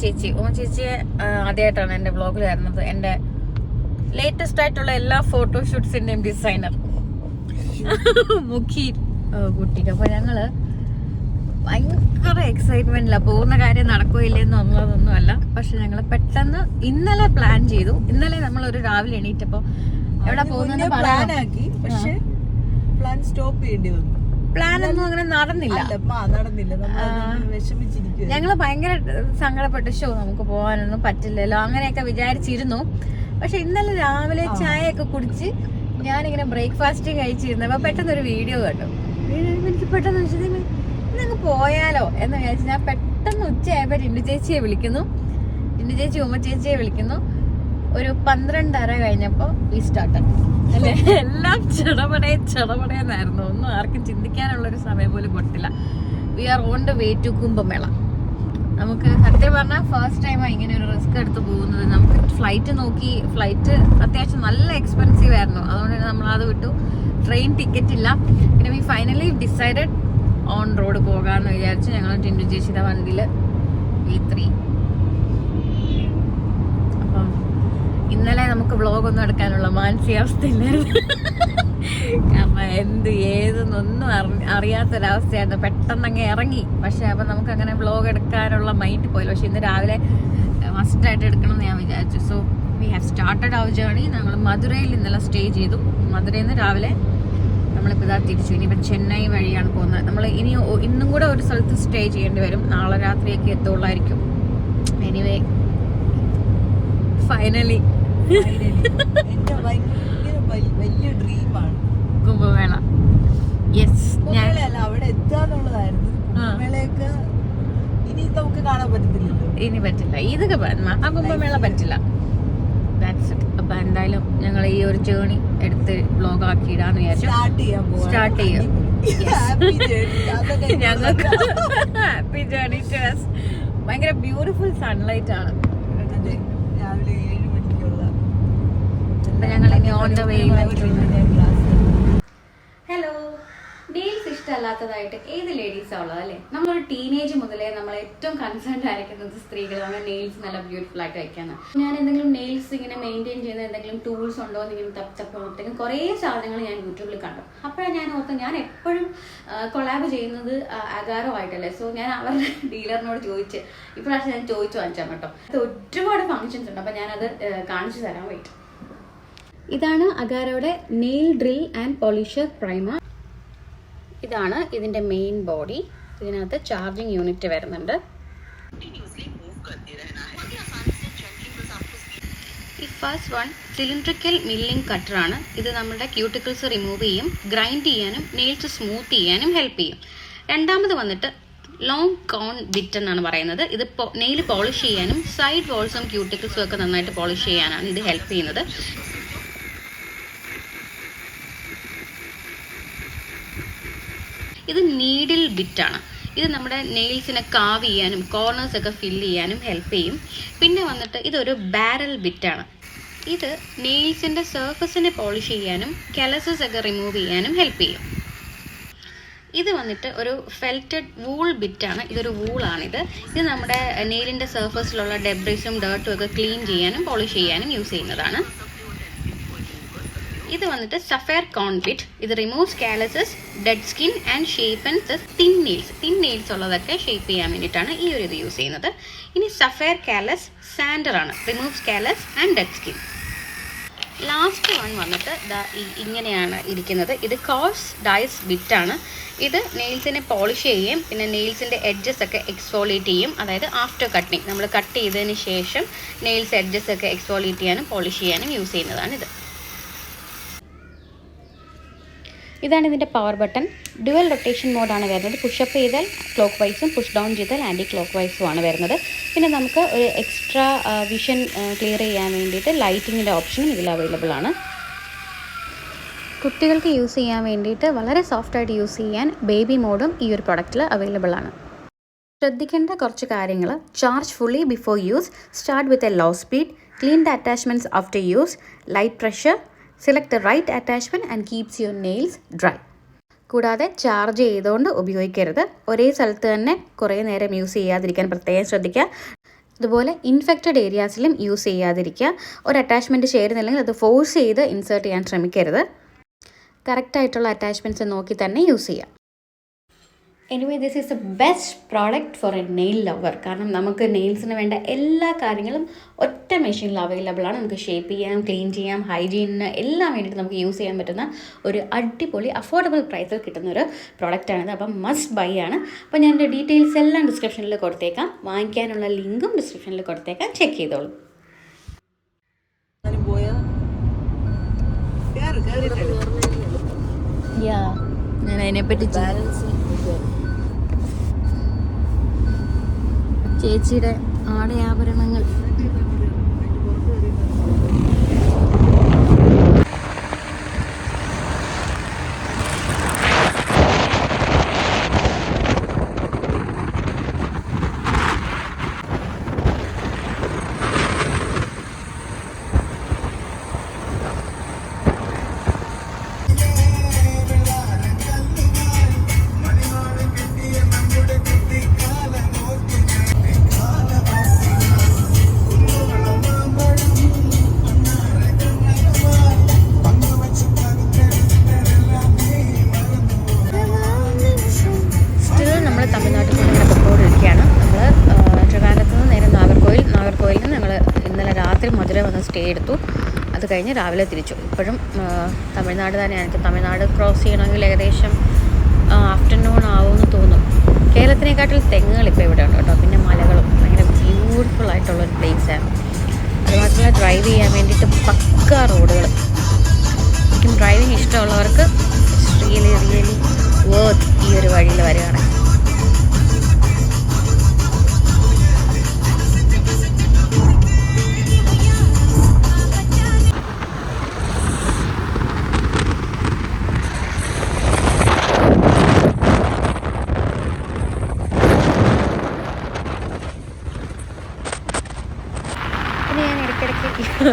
ചേച്ചിയെ ആദ്യമായിട്ടാണ് എൻ്റെ വ്ളോഗിൽ വരുന്നത്. എൻ്റെ ലേറ്റസ്റ്റ് ആയിട്ടുള്ള എല്ലാ ഫോട്ടോഷൂട്ട്സിന്റെയും ഡിസൈനർ മുഖി കുട്ടിക്ക്. അപ്പൊ ഞങ്ങള് ഭയങ്കര എക്സൈറ്റ്മെന്റില്ല. പോകുന്ന കാര്യം നടക്കുകയില്ലെന്നുള്ളതൊന്നും അല്ല. പക്ഷെ ഞങ്ങള് പെട്ടെന്ന് ഇന്നലെ പ്ലാൻ ചെയ്തു. ഇന്നലെ നമ്മളൊരു രാവിലെ എണീറ്റപ്പോ എവിടെ പോകുന്നത് പ്ലാൻ സ്റ്റോപ്പ് ചെയ്യേണ്ടി വന്നു. പ്ലാൻ ഒന്നും അങ്ങനെ നടന്നില്ല. ഞങ്ങള് ഭയങ്കര സങ്കടപ്പെട്ടു. നമുക്ക് പോകാനൊന്നും പറ്റില്ലല്ലോ അങ്ങനെയൊക്കെ വിചാരിച്ചിരുന്നു. പക്ഷെ ഇന്നലെ രാവിലെ ചായയൊക്കെ കുടിച്ച് ഞാനിങ്ങനെ ബ്രേക്ക്ഫാസ്റ്റ് കഴിച്ചിരുന്നപ്പോ പെട്ടെന്നൊരു വീഡിയോ കണ്ടു. എനിക്ക് പെട്ടെന്ന് വെച്ചാൽ ഇന്നങ്ങ് പോയാലോ എന്ന് വിചാരിച്ചു. ഞാൻ പെട്ടെന്ന് ഉച്ചയായപ്പോ ടിൻഡു ചേച്ചിയെ വിളിക്കുന്നു. ടിൻഡു ചേച്ചി ഉമ്മ ചേച്ചിയെ വിളിക്കുന്നു. ഒരു 12:30 കഴിഞ്ഞപ്പോ ഈ സ്റ്റാർട്ട് അല്ലേ. എല്ലാം ചെടപടയെന്നായിരുന്നു. ഒന്നും ആർക്കും ചിന്തിക്കാനുള്ളൊരു സമയം പോലും കൊടുത്തില്ല. V R on the way to Kumbh Mela. നമുക്ക് സത്യം പറഞ്ഞാൽ ഫസ്റ്റ് ടൈമാണ് ഇങ്ങനെ ഒരു റിസ്ക് എടുത്ത് പോകുന്നത്. നമുക്ക് ഫ്ലൈറ്റ് നോക്കി. ഫ്ലൈറ്റ് അത്യാവശ്യം നല്ല എക്സ്പെൻസീവ് ആയിരുന്നു. അതുകൊണ്ട് തന്നെ നമ്മളത് വിട്ടു. ട്രെയിൻ ടിക്കറ്റ് ഇല്ല. പിന്നെ we finally decided on road പോകാമെന്ന് വിചാരിച്ചു. ഞങ്ങൾ ടിൻഡു ചേച്ചിയുടെ വണ്ടിയിൽ V3. അപ്പം ഇന്നലെ നമുക്ക് വ്ളോഗൊന്നും എടുക്കാനുള്ള മാനസികാവസ്ഥ ഇല്ലായിരുന്നു. കാരണം ഏതെന്നൊന്നും അറിയാത്തൊരവസ്ഥയായിരുന്നു. പെട്ടെന്ന് അങ്ങ് ഇറങ്ങി. പക്ഷെ അപ്പം നമുക്ക് അങ്ങനെ വ്ളോഗ് എടുക്കാനുള്ള മൈൻഡ് പോയില്ല. പക്ഷെ ഇന്ന് രാവിലെ മസ്റ്റായിട്ട് എടുക്കണമെന്ന് ഞാൻ വിചാരിച്ചു. So we have started our journey. ഞങ്ങൾ മധുരയിൽ ഇന്നലെ സ്റ്റേ ചെയ്തു. മധുരയിൽ നിന്ന് രാവിലെ നമ്മളിപ്പോൾ ഇതാ തിരിച്ചു. ഇനിയിപ്പോൾ ചെന്നൈ വഴിയാണ് പോകുന്നത്. നമ്മൾ ഇന്നും കൂടെ ഒരു സ്ഥലത്ത് സ്റ്റേ ചെയ്യേണ്ടി വരും. നാളെ രാത്രിയൊക്കെ എത്തുള്ളായിരിക്കും. എനിവേ ഫൈനലി വലിയ ഡ്രീമാണ് കുംഭമേള. യെസ്, ഞാൻ അവിടെ എത്താന്നുള്ളതായിരുന്നു. കുംഭമേളയൊക്കെ ഇനി നമുക്ക് കാണാൻ പറ്റത്തില്ലല്ലോ. ഇനി പറ്റില്ല. ഇതൊക്കെ ആ കുംഭമേള പറ്റില്ല. That's it. അപ്പൊ എന്തായാലും ഞങ്ങൾ ഈ ഒരു ജേർണി എടുത്ത് വ്ളോഗ് ആക്കിയിടാന്ന് വിചാരിച്ചു. സ്റ്റാർട്ട് ചെയ്യാം. ഞങ്ങൾക്ക് ഹാപ്പി ജേർണി ടു us. ഭയങ്കര ബ്യൂട്ടിഫുൾ സൺലൈറ്റ് ആണ്. രാവിലെ 7 മണിക്കുള്ള ഞങ്ങൾ ഇനി on the way. Hello. Nails ഇഷ്ടമല്ലാത്തതായിട്ട് ഏത് ലേഡീസാണ് ഉള്ളത് അല്ലേ? നമ്മളൊരു ടീനേജ് മുതലേ നമ്മൾ ഏറ്റവും കൺസേൺഡ് ആയിരിക്കുന്നത് സ്ത്രീകളാണ് നെയിൽസ് നല്ല ബ്യൂട്ടിഫുൾ ആയിട്ട് വയ്ക്കാന്ന്. ഞാൻ എന്തെങ്കിലും നെയിൽസ് ഇങ്ങനെ മെയിൻറ്റെയിൻ ചെയ്യുന്ന എന്തെങ്കിലും ടൂൾസ് ഉണ്ടോ എന്ന് ഇങ്ങനെ തപ്പുമ്പോഴത്തേക്കും കുറേ സാധനങ്ങൾ ഞാൻ യൂട്യൂബിൽ കണ്ടു. അപ്പോഴാണ് ഞാൻ ഓർത്ത് ഞാൻ എപ്പോഴും കൊളാബ് ചെയ്യുന്നത് അഗാറോ ആയിട്ടല്ലേ. സോ ഞാൻ അവരുടെ ഡീലറിനോട് ചോദിച്ച് ഇപ്രാവശ്യം ഞാൻ ചോദിച്ചു വാങ്ങിച്ചാൽ കേട്ടോ. ഒരുപാട് ഫങ്ഷൻസ് ഉണ്ട്. അപ്പം ഞാനത് കാണിച്ചു തരാൻ പറ്റും. ഇതാണ് അഗാരോയുടെ nail drill and polisher primer. ഇതാണ് ഇതിന്റെ മെയിൻ ബോഡി. ഇതിനകത്ത് ചാർജിങ് യൂണിറ്റ് വരുന്നുണ്ട്. ഈ ഫസ്റ്റ് വൺ സിലിണ്ട്രിക്കൽ മില്ലിംഗ് കട്ടറാണ്. ഇത് നമ്മുടെ ക്യൂട്ടിക്കിൾസ് റിമൂവ് ചെയ്യും, ഗ്രൈൻഡ് ചെയ്യാനും നെയിൽസ് സ്മൂത്ത് ചെയ്യാനും ഹെൽപ്പ് ചെയ്യും. രണ്ടാമത് വന്നിട്ട് ലോങ് കോൺ ബിറ്റ് എന്നാണ് പറയുന്നത്. ഇത് നെയിൽ പോളിഷ് ചെയ്യാനും സൈഡ് വോൾസും ക്യൂട്ടിക്കിൾസും ഒക്കെ നന്നായിട്ട് പോളിഷ് ചെയ്യാനാണ് ഇത് ഹെൽപ്പ് ചെയ്യുന്നത്. ഇത് നീഡിൽ ബിറ്റാണ്. ഇത് നമ്മുടെ നെയിൽസിനെ കാവ് ചെയ്യാനും കോർണേഴ്സ് ഒക്കെ ഫില്ല് ചെയ്യാനും ഹെൽപ്പ് ചെയ്യും. പിന്നെ വന്നിട്ട് ഇതൊരു ബാരൽ ബിറ്റാണ്. ഇത് നെയിൽസിൻ്റെ സർഫസിനെ പോളിഷ് ചെയ്യാനും കെലസസ് ഒക്കെ റിമൂവ് ചെയ്യാനും ഹെൽപ്പ് ചെയ്യും. ഇത് വന്നിട്ട് ഒരു ഫെൽറ്റഡ് വൂൾ ബിറ്റാണ്. ഇതൊരു വൂളാണിത്. ഇത് നമ്മുടെ നെയിലിൻ്റെ സർഫസിലുള്ള ഡെബ്രിസും ഡേർട്ടും ഒക്കെ ക്ലീൻ ചെയ്യാനും പോളിഷ് ചെയ്യാനും യൂസ് ചെയ്യുന്നതാണ്. ഇത് വന്നിട്ട് സഫയർ കോൺ ബിറ്റ്. ഇത് removes calluses, dead skin and shapens thin nails ഉള്ളതൊക്കെ ഷേപ്പ് ചെയ്യാൻ വേണ്ടിയിട്ടാണ് ഈ ഒരു ഇത് യൂസ് ചെയ്യുന്നത്. ഇനി സഫയർ കാലസ് സാൻഡർ ആണ്. Removes callus and dead skin. Last one വന്നിട്ട് ഇങ്ങനെയാണ് ഇരിക്കുന്നത്. ഇത് കോഴ്സ് ഡൈസ് ബിറ്റാണ്. ഇത് നെയിൽസിനെ പോളിഷ് ചെയ്യും. പിന്നെ നെയിൽസിൻ്റെ എഡ്ജസ് ഒക്കെ എക്സ്ഫോളിയേറ്റ് ചെയ്യും. അതായത് ആഫ്റ്റർ കട്ടിങ് നമ്മൾ കട്ട് ചെയ്തതിന് ശേഷം നെയിൽസ് എഡ്ജസ് ഒക്കെ എക്സ്ഫോളിയേറ്റ് ചെയ്യാനും പോളിഷ് ചെയ്യാനും യൂസ് ചെയ്യുന്നതാണ് ഇത്. ഇതാണ് ഇതിൻ്റെ പവർ ബട്ടൺ. ഡ്യുവൽ റൊട്ടേഷൻ മോഡാണ് വരുന്നത്. പുഷപ്പ് ചെയ്താൽ ക്ലോക്ക് വൈസും പുഷ് ഡൗൺ ചെയ്താൽ ആൻറ്റി ക്ലോക്ക് വൈസും ആണ് വരുന്നത്. പിന്നെ നമുക്ക് ഒരു എക്സ്ട്രാ വിഷൻ ക്ലിയർ ചെയ്യാൻ വേണ്ടിയിട്ട് ലൈറ്റിങ്ങിൻ്റെ ഓപ്ഷനും ഇതിൽ അവൈലബിൾ ആണ്. കുട്ടികൾക്ക് യൂസ് ചെയ്യാൻ വേണ്ടിയിട്ട് വളരെ സോഫ്റ്റായിട്ട് യൂസ് ചെയ്യാൻ ബേബി മോഡും ഈ ഒരു പ്രൊഡക്റ്റിൽ അവൈലബിൾ ആണ്. ശ്രദ്ധിക്കേണ്ട കുറച്ച് കാര്യങ്ങൾ: charge fully before use, start with a low speed, clean the attachments after use, light pressure, select the right attachment and keeps your nails dry. കൂടാതെ ചാർജ് ചെയ്തുകൊണ്ട് ഉപയോഗിക്കരുത്. ഒരേ സ്ഥലത്ത് തന്നെ കുറേ നേരം യൂസ് ചെയ്യാതിരിക്കാൻ പ്രത്യേകം ശ്രദ്ധിക്കുക. അതുപോലെ ഇൻഫെക്റ്റഡ് ഏരിയാസിലും യൂസ് ചെയ്യാതിരിക്കുക. ഒരു അറ്റാച്ച്മെൻറ്റ് ചേരുന്നില്ലെങ്കിൽ അത് ഫോഴ്സ് ചെയ്ത് ഇൻസേർട്ട് ചെയ്യാൻ ശ്രമിക്കരുത്. കറക്റ്റായിട്ടുള്ള അറ്റാച്ച്മെൻറ്റ്സ് നോക്കി തന്നെ യൂസ് ചെയ്യുക. Anyway this is the best product four A nail lover. കാരണം നമുക്ക് നെയിൽസിന് വേണ്ട എല്ലാ കാര്യങ്ങളും ഒറ്റ മെഷീനിൽ അവൈലബിൾ ആണ്. നമുക്ക് ഷേപ്പ് ചെയ്യാം, ക്ലീൻ ചെയ്യാം, ഹൈജീനിന് എല്ലാം വേണ്ടിയിട്ട് നമുക്ക് യൂസ് ചെയ്യാൻ പറ്റുന്ന ഒരു അടിപൊളി അഫോർഡബിൾ പ്രൈസിൽ കിട്ടുന്ന ഒരു പ്രോഡക്റ്റാണിത്. അപ്പം മസ്റ്റ് ബൈ ആണ്. അപ്പോൾ ഞാൻ എൻ്റെ ഡീറ്റെയിൽസ് എല്ലാം ഡിസ്ക്രിപ്ഷനിൽ കൊടുത്തേക്കാം. വാങ്ങിക്കാനുള്ള ലിങ്കും ഡിസ്ക്രിപ്ഷനിൽ കൊടുത്തേക്കാം. ചെക്ക് ചെയ്തോളൂ. ഞാൻ അതിനെപ്പറ്റി ചേച്ചിയുടെ ആടയാഭരണങ്ങൾ സ്റ്റേ എടുത്തു. അത് കഴിഞ്ഞ് രാവിലെ തിരിച്ചു. ഇപ്പോഴും തമിഴ്നാട് തന്നെയാണ്. എനിക്ക് തമിഴ്നാട് ക്രോസ് ചെയ്യണമെങ്കിൽ ഏകദേശം ആഫ്റ്റർനൂൺ ആവുമെന്ന് തോന്നും. കേരളത്തിനെക്കാട്ടിൽ തെങ്ങുകൾ ഇപ്പോൾ ഇവിടെ ഉണ്ട് കേട്ടോ. പിന്നെ മലകളും ഭയങ്കര ബ്യൂട്ടിഫുൾ ആയിട്ടുള്ളൊരു പ്ലേസാണ്. അതുമാത്രമല്ല ഡ്രൈവ് ചെയ്യാൻ വേണ്ടിയിട്ട് പക്ക റോഡുകൾ. എനിക്കും ഡ്രൈവിങ് ഇഷ്ടമുള്ളവർക്ക് റിയലി വർത്ത് ഈ ഒരു വഴിയിൽ വരികയാണ്.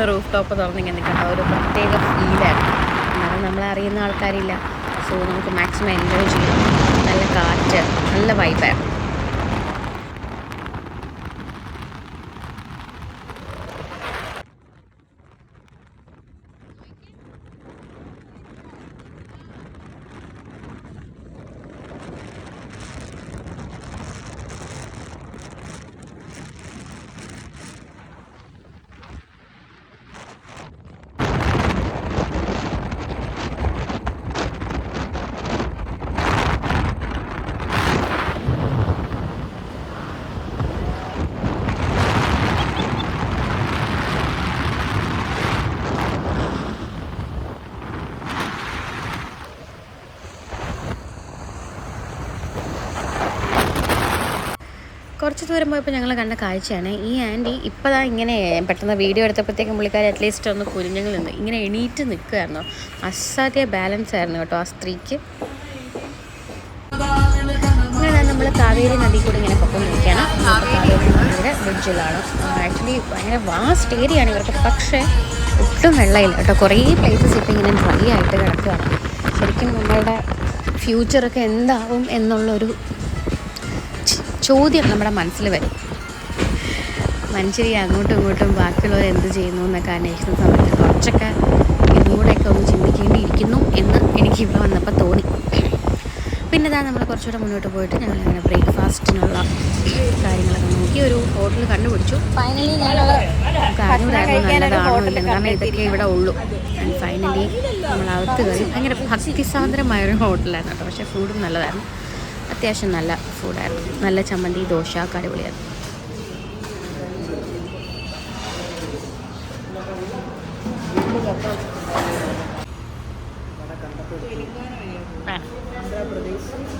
റൂഫ് ടോപ്പ് തുറന്നിങ്ങനെ നിൽക്കേണ്ട ഒരു പ്രത്യേക ഫീലായിരുന്നു. എന്നാലും നമ്മളറിയുന്ന ആൾക്കാരില്ല. സോ നമുക്ക് മാക്സിമം എൻജോയ് ചെയ്യാം. നല്ല കാറ്റ്, നല്ല വൈബായിരുന്നു. കുറച്ച് ദൂരം പോയപ്പോൾ ഞങ്ങൾ കണ്ട കാഴ്ചയാണ് ഈ ആൻറ്റി. ഇപ്പോൾ ഇങ്ങനെ പെട്ടെന്ന് വീഡിയോ എടുത്തപ്പോഴത്തേക്കും പുള്ളിക്കാരി അറ്റ്ലീസ്റ്റ് ഒന്ന് കുനിഞ്ഞങ്ങൾ നിന്ന് ഇങ്ങനെ എണീറ്റ് നിൽക്കുമായിരുന്നു. അസാധ്യ ബാലൻസ് ആയിരുന്നു കേട്ടോ ആ സ്ത്രീക്ക്. അങ്ങനെ നമ്മൾ കാവേരി നദി കൂടി ഇങ്ങനെ പൊക്കോണ്ടിരിക്കുകയാണ്. കാവേരി നദിയുടെ ബ്രിഡ്ജിലാണ്. ആക്ച്വലി ഭയങ്കര വാസ്റ്റ് ഏരിയ ആണ് ഇവർക്ക്. പക്ഷേ ഒട്ടും വെള്ളമില്ല കേട്ടോ. കുറേ പ്ലേസസ് ഇപ്പോൾ ഇങ്ങനെ ഡ്രൈ ആയിട്ട് കിടക്കുകയാണ്. ശരിക്കും നമ്മളുടെ ഫ്യൂച്ചറൊക്കെ എന്താവും എന്നുള്ളൊരു ചോദ്യം നമ്മുടെ മനസ്സിൽ വരും. മനുഷ്യർ അങ്ങോട്ടും ഇങ്ങോട്ടും ബാക്കിയുള്ളവർ എന്ത് ചെയ്യുന്നു എന്നൊക്കെ അന്വേഷിക്കുന്ന സമയത്ത് കുറച്ചൊക്കെ ഇതുകൂടെയൊക്കെ ഒന്ന് ചിന്തിക്കേണ്ടിയിരിക്കുന്നു എന്ന് എനിക്ക് ഇവിടെ വന്നപ്പോൾ തോന്നി. പിന്നെ നമ്മൾ കുറച്ചുകൂടെ മുന്നോട്ട് പോയിട്ട് ഞങ്ങളിങ്ങനെ ബ്രേക്ക്ഫാസ്റ്റിനുള്ള കാര്യങ്ങളൊക്കെ നോക്കി ഒരു ഹോട്ടൽ കണ്ടുപിടിച്ചു. ഫൈനലി ഞങ്ങൾ കാര്യങ്ങളായിരുന്നു നല്ലതാണോ ഇല്ലെന്ന്. കാരണം ഇതൊക്കെ ഇവിടെ ഉള്ളൂ. ആൻഡ് ഫൈനലി നമ്മളകത്ത് കയറി. ഭയങ്കര ഭക്തിസാന്ദ്രമായൊരു ഹോട്ടലായിരുന്നു കേട്ടോ. പക്ഷേ ഫുഡും നല്ലതായിരുന്നു. അത്യാവശ്യം നല്ല ഫുഡായിരുന്നു. നല്ല ചമ്മന്തി, ദോശ ഒക്കെ അടിപൊളിയായിരുന്നു.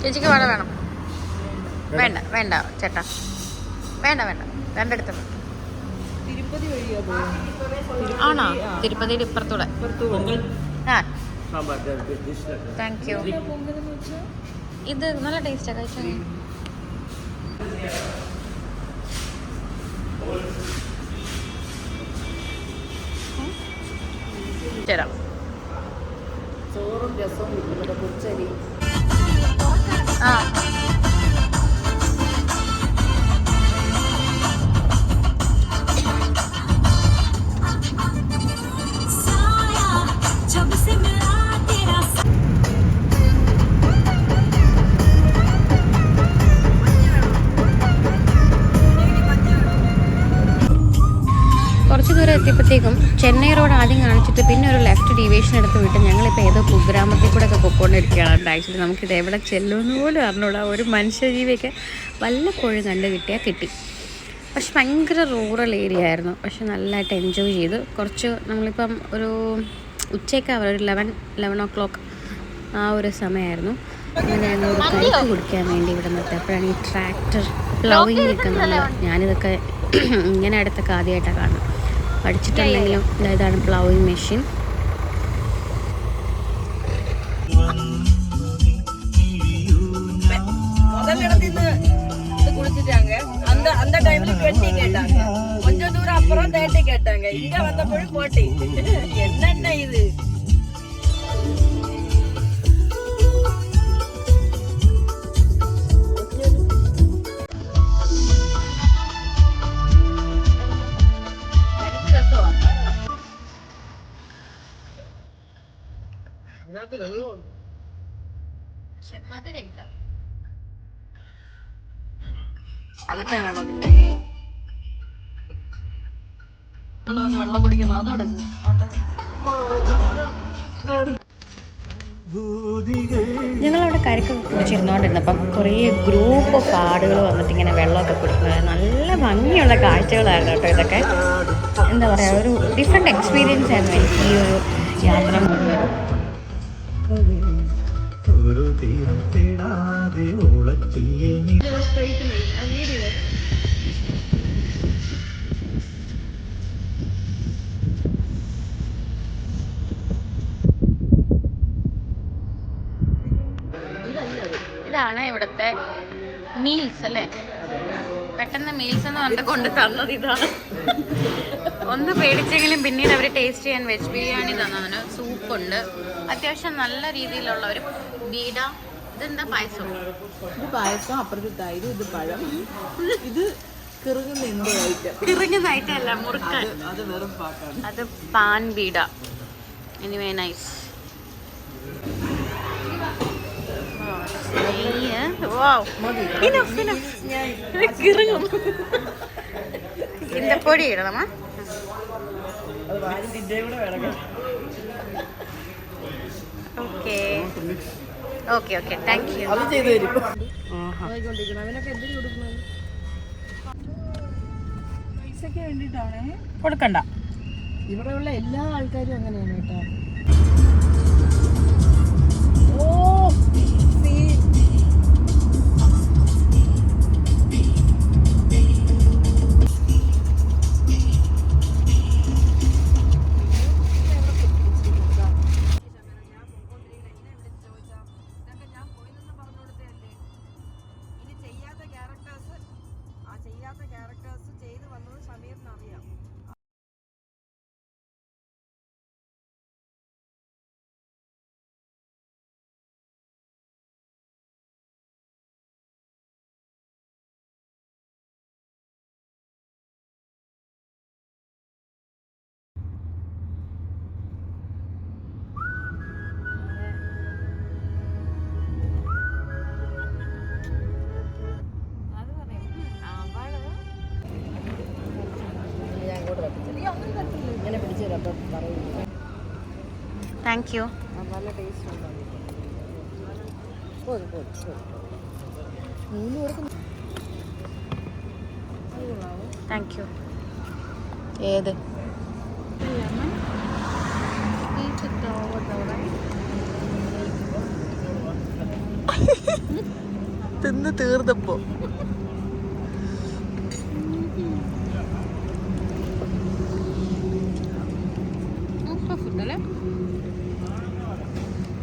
ചേച്ചിക്ക് വട വേണം? വേണ്ട വേണ്ട ചേട്ടാ, വേണ്ട വേണ്ട, രണ്ടെടുത്തുണ്ട്. ആണോ? തിരുപ്പതിയുടെ ഇപ്പുറത്തൂടെ. ആ താങ്ക് യു. ഇത് നല്ല ടേസ്റ്റാണ് കഴിച്ചാൽ. തരാം. ചോറും രസവും കുച്ചരി. ആ കുറച്ച് ദൂരം എത്തിയപ്പോഴത്തേക്കും ചെന്നൈ റോഡ് ആദ്യം കാണിച്ചിട്ട് പിന്നെ ഒരു ലെഫ്റ്റ് ഡീവിയേഷൻ എടുത്ത് വിട്ട് ഞങ്ങളിപ്പോൾ ഏതോ കുഗ്രാമത്തിൽ കൂടെ ഒക്കെ പൊയ്ക്കൊണ്ടിരിക്കുകയാണ്. ആക്ച്വലി നമുക്കിത് എവിടെ ചെല്ലുമെന്ന് പോലും അറിഞ്ഞൂടാ. ഒരു മനുഷ്യജീവിയൊക്കെ വല്ലപ്പോഴും കണ്ട് കിട്ടിയാൽ കിട്ടി. പക്ഷെ ഭയങ്കര റൂറൽ ഏരിയ ആയിരുന്നു. പക്ഷെ നല്ലതായിട്ട് എൻജോയ് ചെയ്തു. കുറച്ച് നമ്മളിപ്പം ഒരു ഉച്ചയ്ക്ക് ഒരു 11 ആ ഒരു സമയമായിരുന്നു. അങ്ങനെ ഞങ്ങൾ ഒരു കരിക്ക് കുടിക്കാൻ വേണ്ടി ഇവിടെ നിർത്തിയപ്പോഴാണ് ഈ ട്രാക്ടർ പ്ലവിങ് നിൽക്കുന്നത്. ഞാനിതൊക്കെ ഇങ്ങനെ അടുത്തൊക്കെ ആദ്യമായിട്ടാണ് കാണുന്നത്. പഠിച്ചിട്ടുണ്ടെങ്കിലും ഇതാണ് പ്ലവിങ് മെഷീൻ. அந்த டைம்ல 20 கேட்டாங்க, கொஞ்சம் தூரம் அப்புறம் 30 கேட்டாங்க, இங்க வந்தப்போ 40. என்னென்ன இது? വെള്ളം കുടിക്കണം, അതോടെ ഞങ്ങളവിടെ കരിക്കൊക്കെ കുടിച്ചിരുന്നോണ്ടിരുന്നപ്പം കുറേ ഗ്രൂപ്പ് ഓഫ് ആടുകൾ വന്നിട്ട് ഇങ്ങനെ വെള്ളമൊക്കെ കുടിക്കുന്നത് നല്ല ഭംഗിയുള്ള കാഴ്ചകളായിരുന്നു കേട്ടോ. ഇതൊക്കെ എന്താ പറയുക, ഒരു ഡിഫറെൻറ്റ് എക്സ്പീരിയൻസ് ആയിരുന്നു എനിക്ക് ഈ ഒരു യാത്ര മുഴുവൻ. ഇതാണ് ഇവിടുത്തെ മീൽസ് അല്ലേ? പെട്ടെന്ന് മീൽസ് എന്ന് പറഞ്ഞിട്ട് കൊണ്ട് തന്നത് ഇതാണ്. ഒന്ന് പേടിച്ചെങ്കിലും പിന്നീട് അവർ ടേസ്റ്റ് ചെയ്യാൻ വെജ് ബിരിയാണി തന്നതിന് സൂപ്പുണ്ട്. അത്യാവശ്യം നല്ല രീതിയിലുള്ള ഒരു ബീഡ. ഇതെന്താ പായസം? ഇത് പായസം, അപ്പുറത്ത് തൈര്, ഇത് പഴം, ഇത് കിറുങ്ങുന്ന ഐറ്റം അല്ല, മുറുക്കാൻ. അത് വെറും പാക്കാണ്. അത് പാൻ ബീഡ. Anyway nice. ഇതിന്റെ പൊടി ഇടണമ. Okay okay okay, thank you. അത് ചെയ്തു തരും. പൈസക്ക് വേണ്ടിട്ടാണേ, കൊടുക്കണ്ട. ഇവിടെയുള്ള എല്ലാ ആൾക്കാരും അങ്ങനെയാണ് കേട്ടോ. ഓ ക്യാരക്ടേഴ്സ് ചെയ്ത് വന്നത് ഷമീറിനറിയാം. Thank you. നല്ല ടേസ്റ്റ് ഉണ്ടാവും. Thank you. ഏത് തിന്ന് തീർന്നപ്പോ ഫുഡ് അല്ലേ?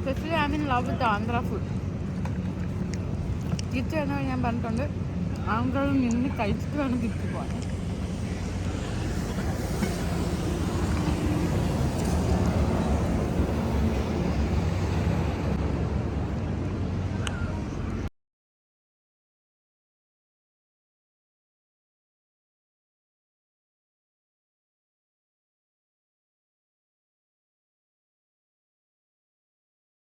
Specially I mean love with Andhra food. തിരിച്ചു വരുന്നവർ ഞാൻ പറഞ്ഞിട്ടുണ്ട്, ആന്ധ്രയിൽ നിന്ന് കഴിച്ചിട്ട് വേണം തിരിച്ചു പോകാൻ.